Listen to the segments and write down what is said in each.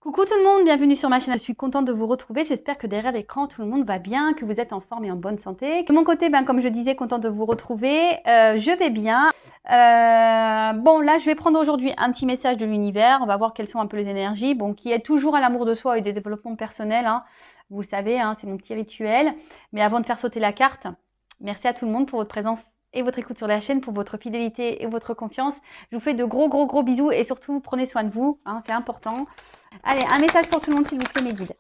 Coucou tout le monde, bienvenue sur ma chaîne. Je suis contente de vous retrouver. J'espère que derrière l'écran, tout le monde va bien, que vous êtes en forme et en bonne santé. De mon côté, comme je disais, contente de vous retrouver. Je vais bien. Bon, là, je vais prendre aujourd'hui un petit message de l'univers. On va voir quelles sont un peu les énergies. Bon, qui est toujours à l'amour de soi et des développements personnels. Hein. Vous le savez, hein, c'est mon petit rituel. Mais avant de faire sauter la carte, merci à tout le monde pour votre présence et votre écoute sur la chaîne, pour votre fidélité et votre confiance. Je vous fais de gros bisous et surtout, prenez soin de vous. Hein, c'est important. Allez, un message pour tout le monde, s'il vous plaît, mes guides.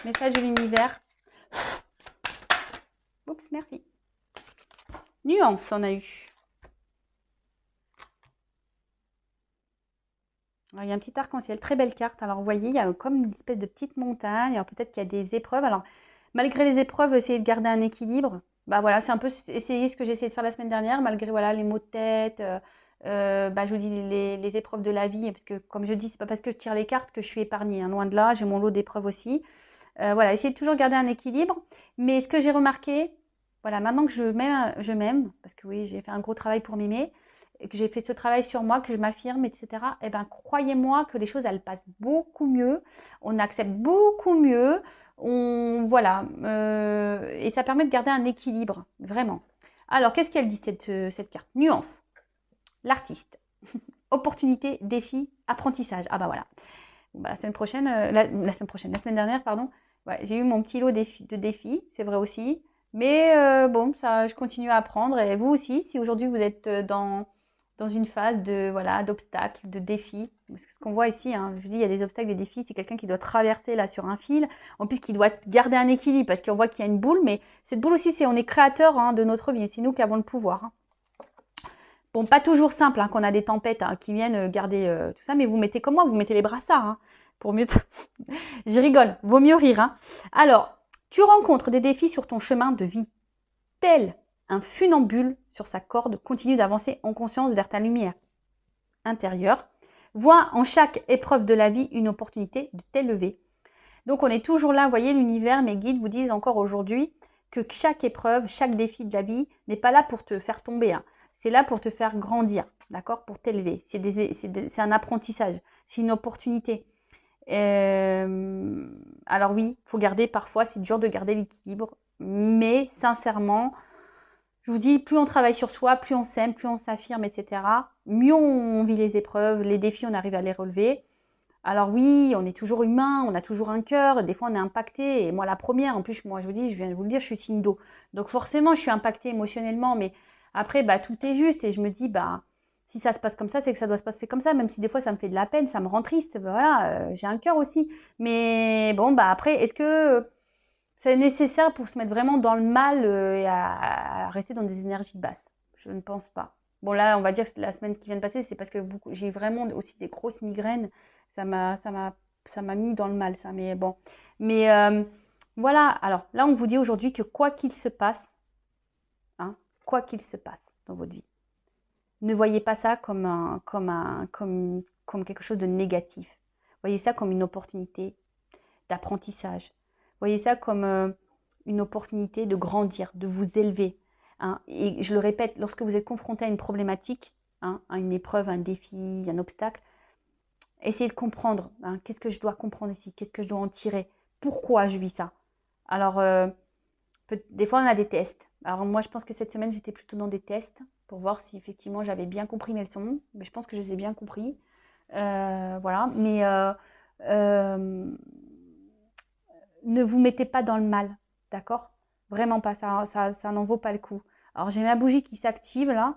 Message de l'univers. Oups, merci. Nuance, on a eu. Alors, il y a un petit arc-en-ciel, très belle carte. Alors, vous voyez, il y a comme une espèce de petite montagne. Alors, peut-être qu'il y a des épreuves. Alors, malgré les épreuves, essayez de garder un équilibre. Bah voilà, c'est un peu essayer ce que j'ai essayé de faire la semaine dernière, malgré voilà, les maux de tête. Je vous dis les épreuves de la vie, parce que comme je dis, c'est pas parce que je tire les cartes que je suis épargnée, hein, loin de là, j'ai mon lot d'épreuves aussi. Voilà, essayez de toujours garder un équilibre. Mais ce que j'ai remarqué, voilà, maintenant que je m'aime, parce que oui, j'ai fait un gros travail pour m'aimer, et que j'ai fait ce travail sur moi, que je m'affirme, etc. Eh ben, croyez-moi que les choses, elles passent beaucoup mieux, on accepte beaucoup mieux, voilà, et ça permet de garder un équilibre, vraiment. Alors, qu'est-ce qu'elle dit cette carte? Nuance. L'artiste. Opportunité, défi, apprentissage. Ah bah voilà. La semaine prochaine, la semaine dernière, pardon, ouais, j'ai eu mon petit lot de défis, c'est vrai aussi. Mais bon, ça, je continue à apprendre. Et vous aussi, si aujourd'hui vous êtes dans une phase de voilà d'obstacles, de défis, ce qu'on voit ici, hein, je dis il y a des obstacles, des défis, c'est quelqu'un qui doit traverser là sur un fil, en plus qui doit garder un équilibre parce qu'on voit qu'il y a une boule, mais cette boule aussi, on est créateur hein, de notre vie, c'est nous qui avons le pouvoir. Hein. Bon, pas toujours simple hein, qu'on a des tempêtes hein, qui viennent garder tout ça, mais vous mettez comme moi, vous mettez les brassards hein, pour mieux. Je rigole, vaut mieux rire. Hein. Alors, tu rencontres des défis sur ton chemin de vie, tel un funambule sur sa corde continue d'avancer en conscience vers ta lumière intérieure. Vois en chaque épreuve de la vie une opportunité de t'élever. Donc, on est toujours là, vous voyez, l'univers, mes guides vous disent encore aujourd'hui que chaque épreuve, chaque défi de la vie n'est pas là pour te faire tomber. Hein. C'est là pour te faire grandir, d'accord, pour t'élever. C'est un apprentissage, c'est une opportunité. Alors oui, il faut garder parfois, c'est dur de garder l'équilibre, mais sincèrement, je vous dis, plus on travaille sur soi, plus on s'aime, plus on s'affirme, etc., mieux on vit les épreuves, les défis, on arrive à les relever. Alors oui, on est toujours humain, on a toujours un cœur, des fois on est impacté, et moi la première, en plus moi je vous dis, je viens de vous le dire, je suis signe d'eau. Donc forcément je suis impactée émotionnellement, mais après tout est juste et je me dis, si ça se passe comme ça, c'est que ça doit se passer comme ça, même si des fois ça me fait de la peine, ça me rend triste, voilà, j'ai un cœur aussi. Mais bon, après, est-ce que c'est nécessaire pour se mettre vraiment dans le mal et à rester dans des énergies basses? Je ne pense pas. Bon là, on va dire que la semaine qui vient de passer, c'est parce que j'ai eu vraiment aussi des grosses migraines. Ça m'a mis dans le mal, ça. Mais bon. Mais voilà. Alors là, on vous dit aujourd'hui que quoi qu'il se passe, hein, quoi qu'il se passe dans votre vie, ne voyez pas ça comme quelque chose de négatif. Voyez ça comme une opportunité d'apprentissage. Voyez ça comme une opportunité de grandir, de vous élever. Hein. Et je le répète, lorsque vous êtes confronté à une problématique, hein, à une épreuve, un défi, un obstacle, essayez de comprendre. Hein, qu'est-ce que je dois comprendre ici? Qu'est-ce que je dois en tirer? Pourquoi je vis ça? Alors, des fois, on a des tests. Alors, moi, je pense que cette semaine, j'étais plutôt dans des tests pour voir si effectivement j'avais bien compris mes leçons. Mais je pense que je les ai bien compris. Voilà. Mais ne vous mettez pas dans le mal. D'accord? Vraiment pas. Ça n'en vaut pas le coup. Alors, j'ai ma bougie qui s'active là.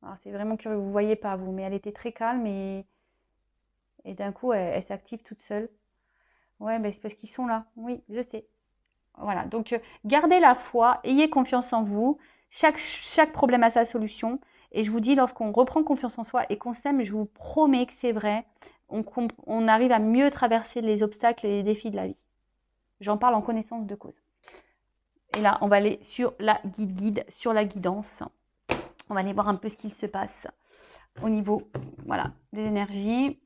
Alors, c'est vraiment curieux. Vous ne voyez pas, vous. Mais elle était très calme et d'un coup, elle s'active toute seule. Ouais, c'est parce qu'ils sont là. Oui, je sais. Voilà, donc gardez la foi, ayez confiance en vous. Chaque problème a sa solution. Et je vous dis, lorsqu'on reprend confiance en soi et qu'on s'aime, je vous promets que c'est vrai, on arrive à mieux traverser les obstacles et les défis de la vie. J'en parle en connaissance de cause. Et là, on va aller sur la guide, sur la guidance. On va aller voir un peu ce qu'il se passe au niveau des énergies,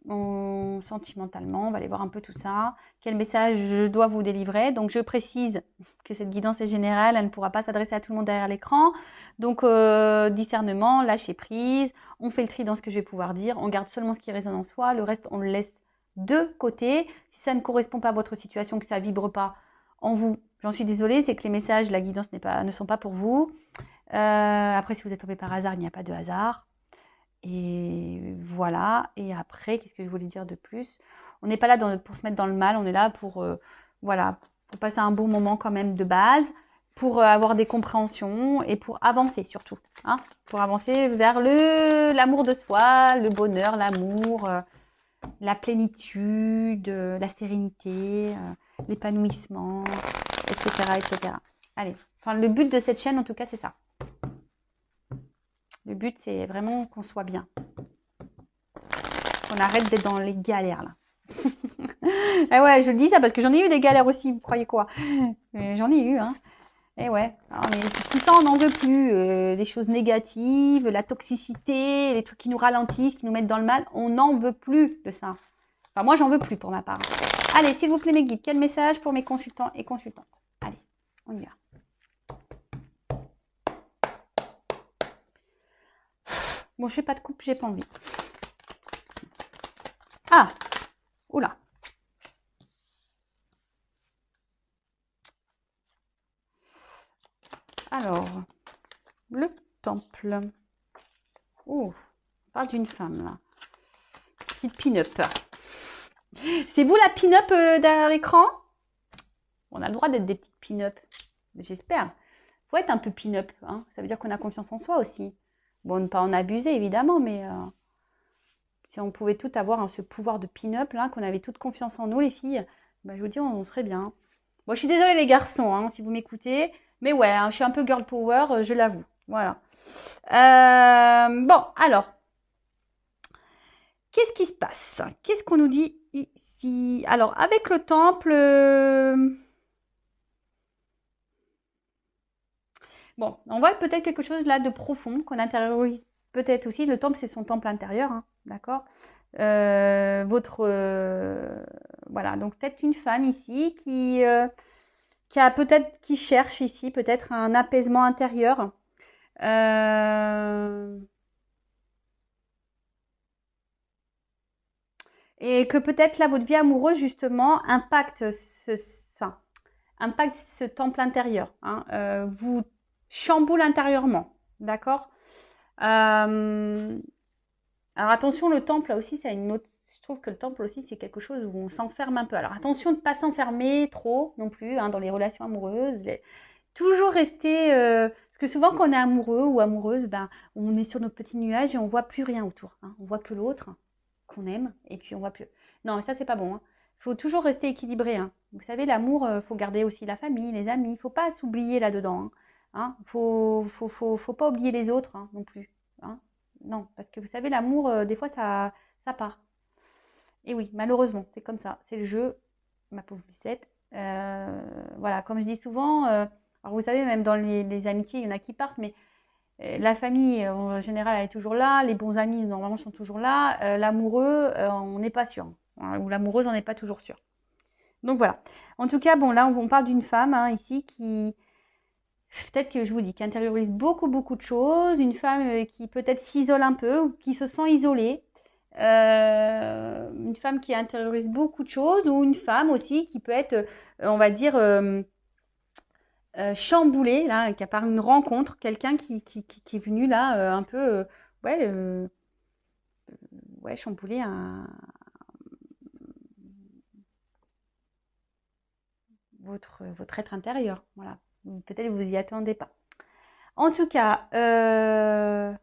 sentimentalement, on va aller voir un peu tout ça. Quel message je dois vous délivrer? Donc, je précise que cette guidance est générale, elle ne pourra pas s'adresser à tout le monde derrière l'écran. Donc, discernement, lâcher prise, on fait le tri dans ce que je vais pouvoir dire, on garde seulement ce qui résonne en soi, le reste, on le laisse de côté. Si ça ne correspond pas à votre situation, que ça ne vibre pas en vous, j'en suis désolée, c'est que les messages, la guidance ne sont pas pour vous. Après, si vous êtes tombé par hasard, il n'y a pas de hasard. Et voilà. Et après, qu'est-ce que je voulais dire de plus? On n'est pas là pour se mettre dans le mal, on est là pour, voilà, pour passer un bon moment quand même de base, pour avoir des compréhensions et pour avancer surtout. Hein, pour avancer vers l'amour de soi, le bonheur, l'amour, la plénitude, la sérénité, l'épanouissement, etc., etc. Allez, enfin, le but de cette chaîne, en tout cas, c'est ça. Le but, c'est vraiment qu'on soit bien. Qu'on arrête d'être dans les galères, là. Eh ouais, je dis ça parce que j'en ai eu des galères aussi, vous croyez quoi? J'en ai eu, hein. Et ouais, mais tout ça, on n'en veut plus. Les choses négatives, la toxicité, les trucs qui nous ralentissent, qui nous mettent dans le mal, on n'en veut plus de ça. Enfin, moi, j'en veux plus pour ma part. Allez, s'il vous plaît, mes guides, quel message pour mes consultants et consultantes? Allez, on y va. Bon, je fais pas de coupe, j'ai pas envie. Ah, oula. Alors, le temple. Oh, on parle d'une femme, là. Petite pin-up. C'est vous la pin-up derrière l'écran? On a le droit d'être des petites pin-up. J'espère. Faut être un peu pin-up. Hein. Ça veut dire qu'on a confiance en soi aussi. Bon, ne pas en abuser, évidemment, mais si on pouvait tout avoir ce pouvoir de pin-up, là, qu'on avait toute confiance en nous, les filles, bah, je vous dis, on serait bien. Bon, je suis désolée, les garçons, hein, si vous m'écoutez. Mais ouais, hein, je suis un peu girl power, je l'avoue. Voilà. Bon, alors. Qu'est-ce qui se passe? Qu'est-ce qu'on nous dit ici? Alors, avec le temple... Bon, on voit peut-être quelque chose là de profond qu'on intériorise peut-être aussi. Le temple, c'est son temple intérieur, hein, d'accord? Voilà, donc peut-être une femme ici qui cherche ici peut-être un apaisement intérieur. Et que peut-être là, votre vie amoureuse, justement, impacte ce temple intérieur. Hein, vous chamboule intérieurement. D'accord. Alors attention, le temple, là aussi, c'est une autre. Je trouve que le temple aussi, c'est quelque chose où on s'enferme un peu. Alors attention de ne pas s'enfermer trop non plus hein, dans les relations amoureuses. Toujours rester. Parce que souvent, quand on est amoureux ou amoureuse, ben, on est sur nos petits nuages et on voit plus rien autour. Hein. On voit que l'autre qu'on aime et puis on voit plus. Non, ça, c'est pas bon. Il faut toujours rester équilibré. Hein. Vous savez, l'amour, il faut garder aussi la famille, les amis. Il ne faut pas s'oublier là-dedans. Hein. Faut pas oublier les autres hein, non plus. Hein. Non, parce que vous savez, l'amour, des fois, ça part. Et oui, malheureusement, c'est comme ça. C'est le jeu, ma pauvre Lucette. Voilà, comme je dis souvent, alors vous savez, même dans les amitiés, il y en a qui partent, mais la famille, en général, elle est toujours là. Les bons amis, normalement, sont toujours là. L'amoureux, on n'est pas sûr. Hein, ou l'amoureuse, on n'est pas toujours sûr. Donc voilà. En tout cas, bon, là, on parle d'une femme hein, ici qui, peut-être que je vous dis, qui intériorise beaucoup, beaucoup de choses. Une femme qui peut-être s'isole un peu ou qui se sent isolée. Une femme qui intériorise beaucoup de choses ou une femme aussi qui peut être, on va dire, chamboulée, là, qui a par une rencontre, quelqu'un qui est venu là un peu, ouais, chambouler votre être intérieur. Voilà. Peut-être vous y attendez pas. En tout cas, là,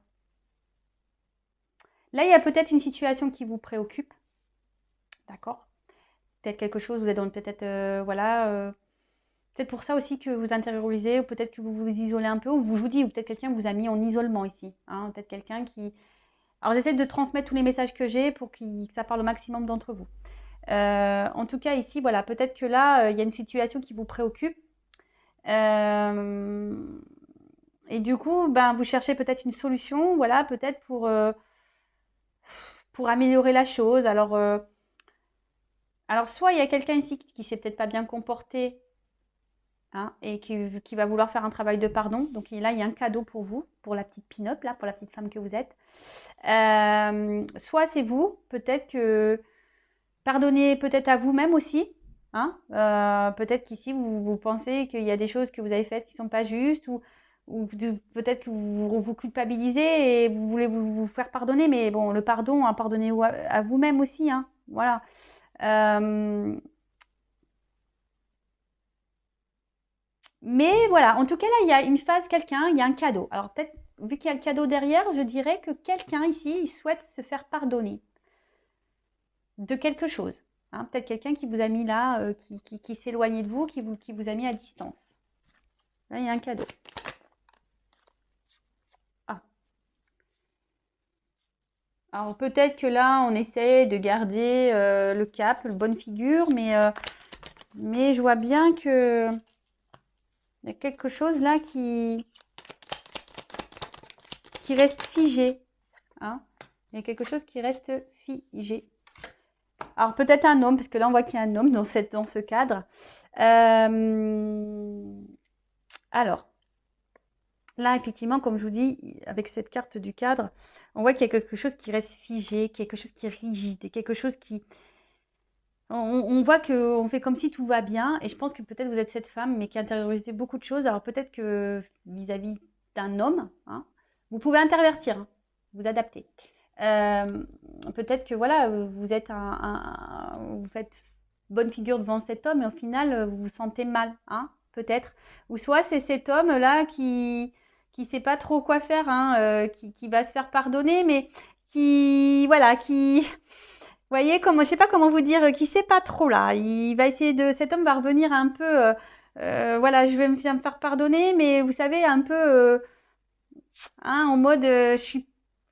il y a peut-être une situation qui vous préoccupe. D'accord? Peut-être quelque chose, vous êtes dans peut-être, voilà. Peut-être pour ça aussi que vous intériorisez, ou peut-être que vous vous isolez un peu, ou vous dis, ou peut-être quelqu'un vous a mis en isolement ici. Hein, peut-être quelqu'un qui... Alors j'essaie de transmettre tous les messages que j'ai pour que ça parle au maximum d'entre vous. En tout cas ici, voilà, peut-être que là, il y a une situation qui vous préoccupe. Et du coup, ben, vous cherchez peut-être une solution, voilà, peut-être pour améliorer la chose. Alors soit il y a quelqu'un ici qui s'est peut-être pas bien comporté, hein, et qui va vouloir faire un travail de pardon. Donc là, il y a un cadeau pour vous, pour la petite pin-up, là, pour la petite femme que vous êtes. Soit c'est vous, peut-être que pardonnez peut-être à vous-même aussi. Hein, peut-être qu'ici, vous pensez qu'il y a des choses que vous avez faites qui ne sont pas justes, ou peut-être que vous culpabilisez et vous voulez vous faire pardonner. Mais bon, le pardon, hein, pardonnez-vous à vous-même aussi. Hein, voilà. Mais voilà, en tout cas, là, il y a une phase, quelqu'un, il y a un cadeau. Alors peut-être, vu qu'il y a le cadeau derrière, je dirais que quelqu'un ici, il souhaite se faire pardonner de quelque chose. Hein, peut-être quelqu'un qui vous a mis là, qui s'éloignait de vous, qui vous a mis à distance. Là, il y a un cadeau. Ah. Alors peut-être que là, on essaie de garder le cap, le bonne figure, mais je vois bien que il y a quelque chose là qui reste figé. Hein. Il y a quelque chose qui reste figé. Alors peut-être un homme, parce que là on voit qu'il y a un homme dans ce cadre. Alors, là effectivement, comme je vous dis, avec cette carte du cadre, on voit qu'il y a quelque chose qui reste figé, quelque chose qui est rigide, quelque chose qui... On voit qu'on fait comme si tout va bien, et je pense que peut-être vous êtes cette femme, mais qui a intériorisé beaucoup de choses. Alors peut-être que vis-à-vis d'un homme, hein, vous pouvez intervertir, hein, vous adapter. Peut-être que voilà, vous êtes vous faites bonne figure devant cet homme et au final vous vous sentez mal, hein, peut-être. Ou soit c'est cet homme là qui sait pas trop quoi faire, hein, qui va se faire pardonner, mais qui voilà, qui vous voyez, comment, je sais pas comment vous dire, qui sait pas trop là. Il va essayer cet homme va revenir un peu, voilà, je vais me faire pardonner, mais vous savez, un peu, hein, en mode, je suis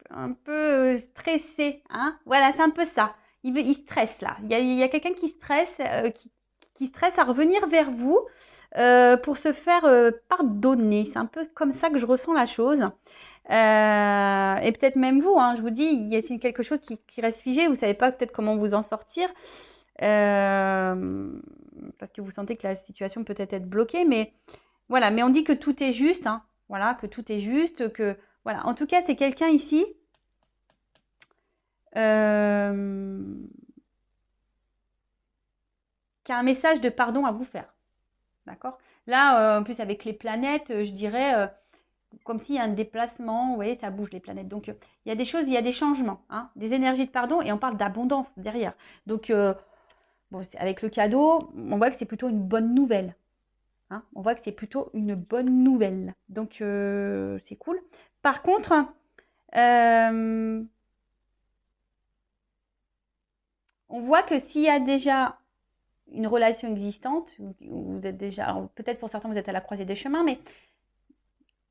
un peu stressé, hein. Voilà, c'est un peu ça. Il stresse là. Il y a quelqu'un qui stresse, qui stresse à revenir vers vous pour se faire pardonner. C'est un peu comme ça que je ressens la chose. Et peut-être même vous, hein, je vous dis, il y a quelque chose qui reste figé. Vous ne savez pas peut-être comment vous en sortir parce que vous sentez que la situation peut être bloquée. Mais voilà, mais on dit que tout est juste. Hein, voilà, que tout est juste. Que voilà. En tout cas, c'est quelqu'un ici. Qui a un message de pardon à vous faire. D'accord. Là, en plus, avec les planètes, je dirais, comme s'il y a un déplacement, vous voyez, ça bouge les planètes. Donc, il y a des choses, il y a des changements, hein, des énergies de pardon, et on parle d'abondance derrière. Donc, bon, avec le cadeau, on voit que c'est plutôt une bonne nouvelle. Hein, on voit que c'est plutôt une bonne nouvelle. Donc, c'est cool. Par contre, on voit que s'il y a déjà une relation existante, vous êtes déjà, peut-être pour certains vous êtes à la croisée des chemins, mais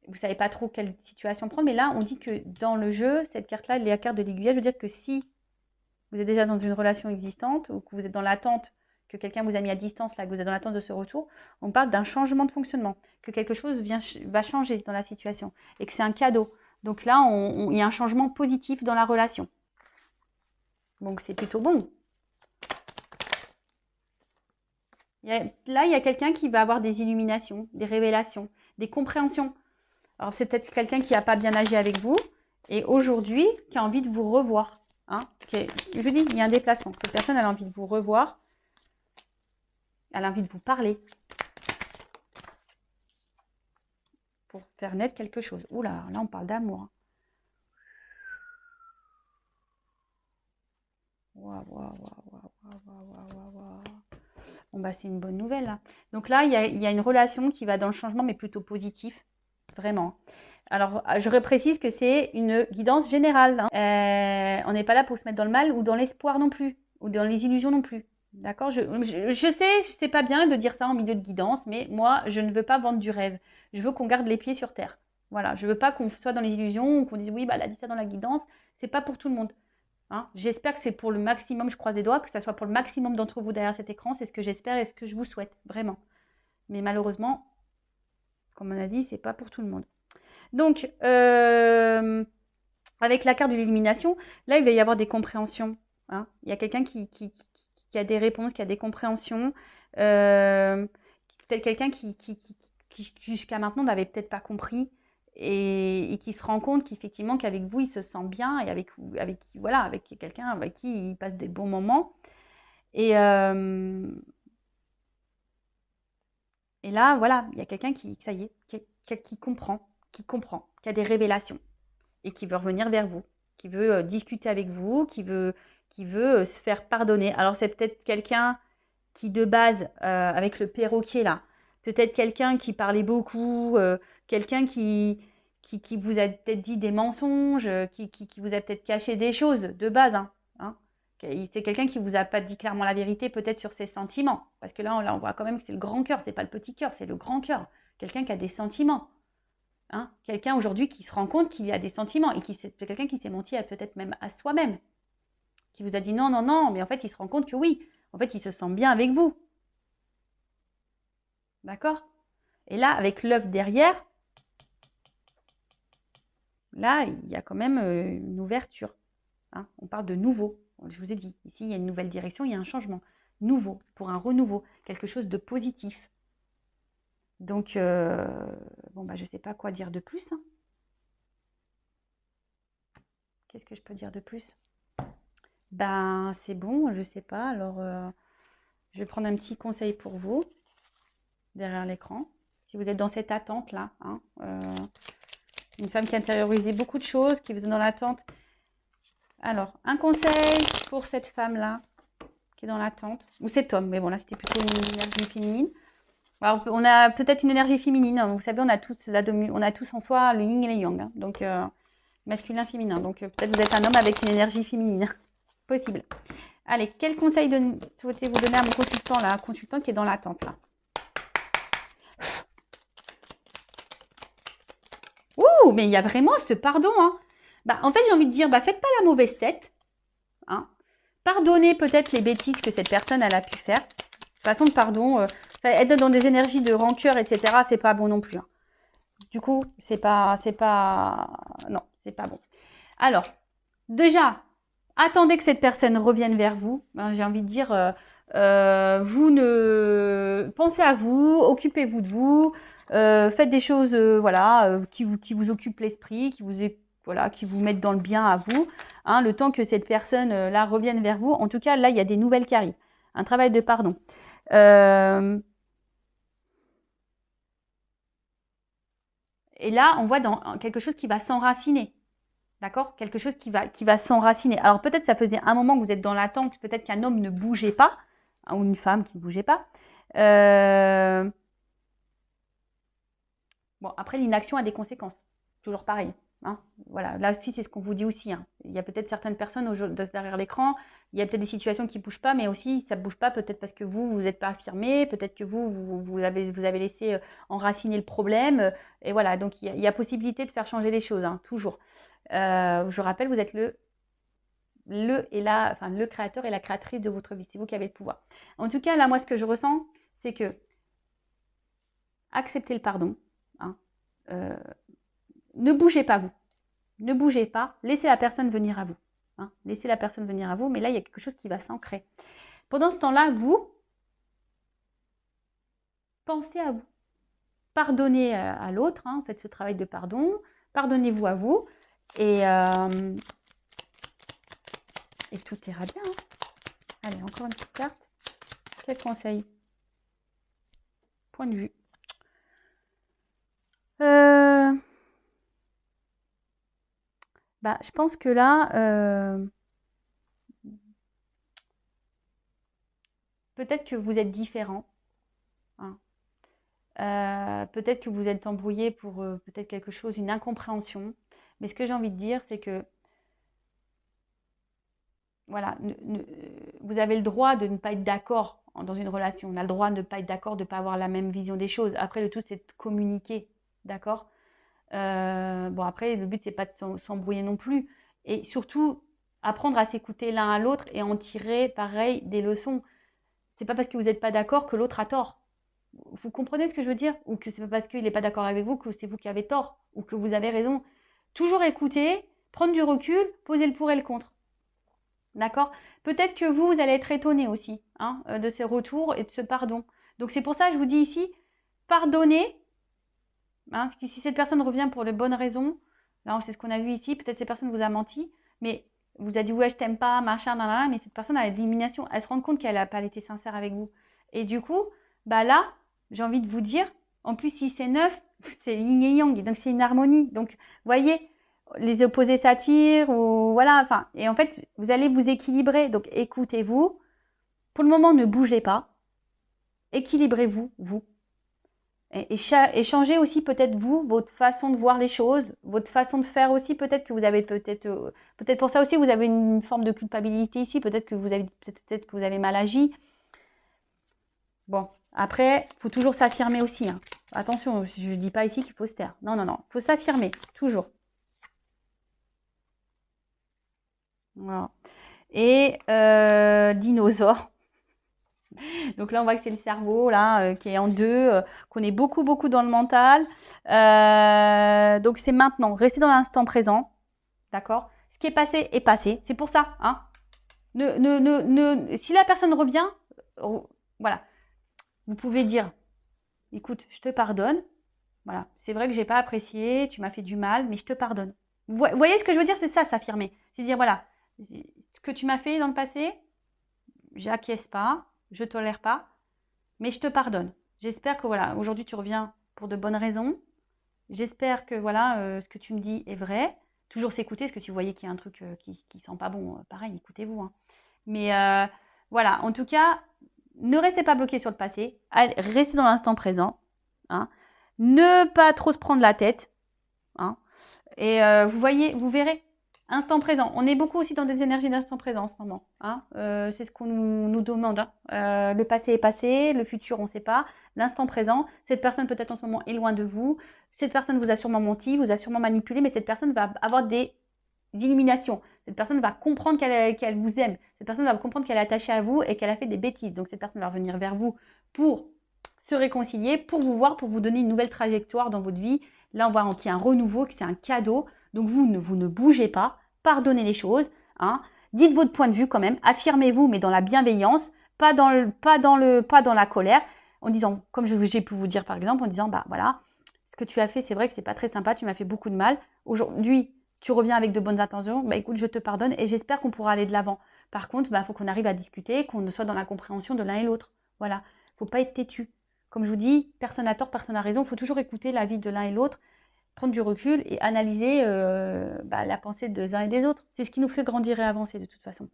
vous ne savez pas trop quelle situation prendre. Mais là, on dit que dans le jeu, cette carte-là, la carte de l'aiguillage, veut dire que si vous êtes déjà dans une relation existante ou que vous êtes dans l'attente, que quelqu'un vous a mis à distance, là, que vous êtes dans l'attente de ce retour, on parle d'un changement de fonctionnement, que quelque chose va changer dans la situation et que c'est un cadeau. Donc là, il y a un changement positif dans la relation. Donc c'est plutôt bon. Là, il y a quelqu'un qui va avoir des illuminations, des révélations, des compréhensions. Alors, c'est peut-être quelqu'un qui n'a pas bien agi avec vous et aujourd'hui qui a envie de vous revoir. Hein. Je vous dis, il y a un déplacement. Cette personne, elle a envie de vous revoir. Elle a envie de vous parler. Pour faire naître quelque chose. Oula, là, on parle d'amour. Waouh, waouh, waouh, waouh, waouh, waouh. Bon, bah, c'est une bonne nouvelle. Là. Donc là, il y a une relation qui va dans le changement, mais plutôt positif. Vraiment. Alors, je reprécise que c'est une guidance générale. Hein. On n'est pas là pour se mettre dans le mal ou dans l'espoir non plus, ou dans les illusions non plus. D'accord, je sais, c'est pas bien de dire ça en milieu de guidance, mais moi, je ne veux pas vendre du rêve. Je veux qu'on garde les pieds sur terre. Voilà, je veux pas qu'on soit dans les illusions ou qu'on dise oui, bah, elle a dit ça dans la guidance. C'est pas pour tout le monde. Hein. J'espère que c'est pour le maximum, je croise les doigts, que ça soit pour le maximum d'entre vous derrière cet écran. C'est ce que j'espère et ce que je vous souhaite, vraiment. Mais malheureusement, comme on a dit, c'est pas pour tout le monde. Donc, Avec la carte de l'illumination, là, il va y avoir des compréhensions. Hein. Il y a quelqu'un qui a des réponses, qui a des compréhensions. Euh, Peut-être quelqu'un qui jusqu'à maintenant n'avait peut-être pas compris et qui se rend compte qu'effectivement qu'avec vous, il se sent bien et voilà, avec quelqu'un avec qui il passe des bons moments. Et, euh, et là, voilà, il y a quelqu'un ça y est, qui comprend, qui a des révélations et qui veut revenir vers vous, qui veut discuter avec vous, qui veut se faire pardonner. Alors c'est peut-être quelqu'un qui de base, avec le perroquet là, peut-être quelqu'un qui parlait beaucoup, quelqu'un qui vous a peut-être dit des mensonges, qui vous a peut-être caché des choses de base. Hein. C'est quelqu'un qui vous a pas dit clairement la vérité, peut-être sur ses sentiments. Parce que là, on voit quand même que c'est le grand cœur, c'est pas le petit cœur, c'est le grand cœur. Quelqu'un qui a des sentiments. Hein. Quelqu'un aujourd'hui qui se rend compte qu'il y a des sentiments et c'est quelqu'un qui s'est menti peut-être même à soi-même. Qui vous a dit non, non, non, mais en fait, il se rend compte que oui, en fait, il se sent bien avec vous. D'accord? Et là, avec l'œuf derrière, là, il y a quand même une ouverture. Hein. On parle de nouveau. Je vous ai dit, ici, il y a une nouvelle direction, il y a un changement. Nouveau, pour un renouveau, quelque chose de positif. Donc, bon, bah, je ne sais pas quoi dire de plus. Hein. Qu'est-ce que je peux dire de plus? Ben, c'est bon, je ne sais pas. Alors, je vais prendre un petit conseil pour vous, derrière l'écran. Si vous êtes dans cette attente-là, hein, une femme qui a intériorisé beaucoup de choses, qui vous est dans l'attente. Alors, un conseil pour cette femme-là, qui est dans l'attente, ou cet homme, mais bon, là, c'était plutôt une énergie féminine. Alors, on a peut-être une énergie féminine, hein. Vous savez, on a tous en soi le yin et le yang, hein. Donc, masculin, féminin. Donc, peut-être vous êtes un homme avec une énergie féminine. Possible. Allez, quel conseil souhaitez-vous donner à mon consultant, là, un consultant qui est dans l'attente, là? Ouh, mais il y a vraiment ce pardon, hein. Bah, en fait, j'ai envie de dire, bah, faites pas la mauvaise tête, hein. Pardonnez peut-être les bêtises que cette personne elle a pu faire. Façon de pardon, être dans des énergies de rancœur, etc., c'est pas bon non plus. Hein. Du coup, non, c'est pas bon. Alors, déjà, attendez que cette personne revienne vers vous. Ben, j'ai envie de dire, vous ne pensez à vous, occupez-vous de vous, faites des choses, voilà, qui vous occupent l'esprit, voilà, qui vous mettent dans le bien à vous. Hein, le temps que cette personne là revienne vers vous. En tout cas, là, il y a des nouvelles qui arrivent. Un travail de pardon. Et là, on voit dans quelque chose qui va s'enraciner. D'accord? Quelque chose qui va s'enraciner. Alors peut-être ça faisait un moment que vous êtes dans l'attente, peut-être qu'un homme ne bougeait pas, hein, ou une femme qui ne bougeait pas. Bon, après, l'inaction a des conséquences. Toujours pareil. Hein. Voilà, là aussi, c'est ce qu'on vous dit aussi. Hein. Il y a peut-être certaines personnes derrière l'écran, il y a peut-être des situations qui ne bougent pas, mais aussi, ça ne bouge pas peut-être parce que vous n'êtes pas affirmé, peut-être que vous avez laissé enraciner le problème. Et voilà, donc il y a possibilité de faire changer les choses, hein, toujours. Je rappelle, vous êtes le créateur et la créatrice de votre vie. C'est vous qui avez le pouvoir. En tout cas, là, moi, ce que je ressens, c'est que acceptez le pardon. Hein, ne bougez pas, vous. Ne bougez pas. Laissez la personne venir à vous. Hein, laissez la personne venir à vous. Mais là, il y a quelque chose qui va s'ancrer. Pendant ce temps-là, vous, pensez à vous. Pardonnez à l'autre. Hein, faites ce travail de pardon. Pardonnez-vous à vous. Et tout ira bien. Hein. Allez, encore une petite carte. Quel conseil? Point de vue. Bah, je pense que là, peut-être que vous êtes différent. Hein. Peut-être que vous êtes embrouillé pour peut-être quelque chose, une incompréhension. Mais ce que j'ai envie de dire, c'est que voilà, vous avez le droit de ne pas être d'accord dans une relation. On a le droit de ne pas être d'accord, de ne pas avoir la même vision des choses. Après, le tout, c'est de communiquer. D'accord? Bon, après, le but, c'est pas de s'embrouiller non plus. Et surtout, apprendre à s'écouter l'un à l'autre et en tirer, pareil, des leçons. C'est pas parce que vous n'êtes pas d'accord que l'autre a tort. Vous comprenez ce que je veux dire? Ou que c'est pas parce qu'il n'est pas d'accord avec vous que c'est vous qui avez tort ou que vous avez raison. Toujours écouter, Prendre du recul, poser le pour et le contre. D'accord? Peut-être que vous allez être étonné aussi hein, de ces retours et de ce pardon. Donc c'est pour ça que je vous dis ici, pardonnez. Hein, parce que si cette personne revient pour de bonnes raisons, là c'est ce qu'on a vu ici, peut-être cette personne vous a menti, mais vous a dit ouais je t'aime pas, machin, nanana, mais cette personne a l'élimination, elle se rend compte qu'elle n'a pas été sincère avec vous. Et du coup, bah là, j'ai envie de vous dire, en plus si c'est neuf, c'est yin et yang, donc c'est une harmonie. Donc, voyez, les opposés s'attirent, ou voilà, enfin, et en fait, vous allez vous équilibrer. Donc, écoutez-vous. Pour le moment, ne bougez pas. Équilibrez-vous, vous. Et changez aussi peut-être vous, votre façon de voir les choses, votre façon de faire aussi. Peut-être que vous avez peut-être pour ça aussi vous avez une forme de culpabilité ici. Peut-être que vous avez mal agi. Bon, après, il faut toujours s'affirmer aussi. Hein. Attention, je ne dis pas ici qu'il faut se taire. Non, non, non. Il faut s'affirmer, toujours. Voilà. Et dinosaure. Donc là, on voit que c'est le cerveau là qui est en deux, qu'on est beaucoup, beaucoup dans le mental. Donc c'est maintenant. Restez dans l'instant présent. D'accord? Ce qui est passé est passé. C'est pour ça. Hein? Si la personne revient, voilà. Vous pouvez dire, écoute, je te pardonne. Voilà. C'est vrai que j'ai pas apprécié, tu m'as fait du mal, mais je te pardonne. Vous voyez ce que je veux dire? C'est ça, s'affirmer. C'est dire, voilà, ce que tu m'as fait dans le passé, j'acquiesce pas, je tolère pas, mais je te pardonne. J'espère que voilà, aujourd'hui tu reviens pour de bonnes raisons. J'espère que voilà, ce que tu me dis est vrai. Toujours s'écouter, parce que si vous voyez qu'il y a un truc qui sent pas bon, pareil, écoutez-vous. Hein. Mais voilà, en tout cas, ne restez pas bloqué sur le passé. Allez, restez dans l'instant présent. Hein. Ne pas trop se prendre la tête. Hein. Et vous voyez, vous verrez. Instant présent. On est beaucoup aussi dans des énergies d'instant présent en ce moment. Hein. C'est ce qu'on nous demande. Hein. Le passé est passé, le futur on ne sait pas. L'instant présent, cette personne peut-être en ce moment est loin de vous. Cette personne vous a sûrement menti, vous a sûrement manipulé, mais cette personne va avoir des illuminations. Cette personne va comprendre qu'elle vous aime. Cette personne va comprendre qu'elle est attachée à vous et qu'elle a fait des bêtises. Donc cette personne va revenir vers vous pour se réconcilier, pour vous voir, pour vous donner une nouvelle trajectoire dans votre vie. Là, on voit qu'il y a un renouveau, que c'est un cadeau. Donc vous ne bougez pas, pardonnez les choses. Hein. Dites votre point de vue quand même, affirmez-vous, mais dans la bienveillance, pas dans la colère. En disant, comme j'ai pu vous dire par exemple, en disant, bah voilà, ce que tu as fait, c'est vrai que c'est pas très sympa, tu m'as fait beaucoup de mal. Aujourd'hui, tu reviens avec de bonnes intentions, bah écoute, je te pardonne et j'espère qu'on pourra aller de l'avant. Par contre, bah, faut qu'on arrive à discuter, qu'on soit dans la compréhension de l'un et l'autre. Voilà, faut pas être têtu. Comme je vous dis, personne n'a tort, personne n'a raison. Il faut toujours écouter l'avis de l'un et l'autre, prendre du recul et analyser la pensée des uns et des autres. C'est ce qui nous fait grandir et avancer de toute façon.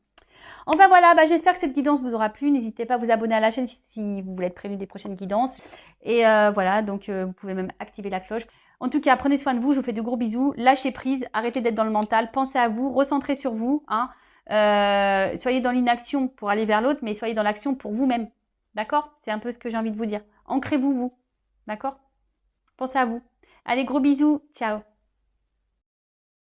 Enfin voilà, j'espère que cette guidance vous aura plu. N'hésitez pas à vous abonner à la chaîne si vous voulez être prévenu des prochaines guidances. Et voilà, donc vous pouvez même activer la cloche. En tout cas, prenez soin de vous, je vous fais de gros bisous. Lâchez prise, arrêtez d'être dans le mental, pensez à vous, recentrez sur vous. Hein. Soyez dans l'inaction pour aller vers l'autre, mais soyez dans l'action pour vous-même. D'accord? C'est un peu ce que j'ai envie de vous dire. Ancrez-vous, vous. D'accord? Pensez à vous. Allez, gros bisous. Ciao.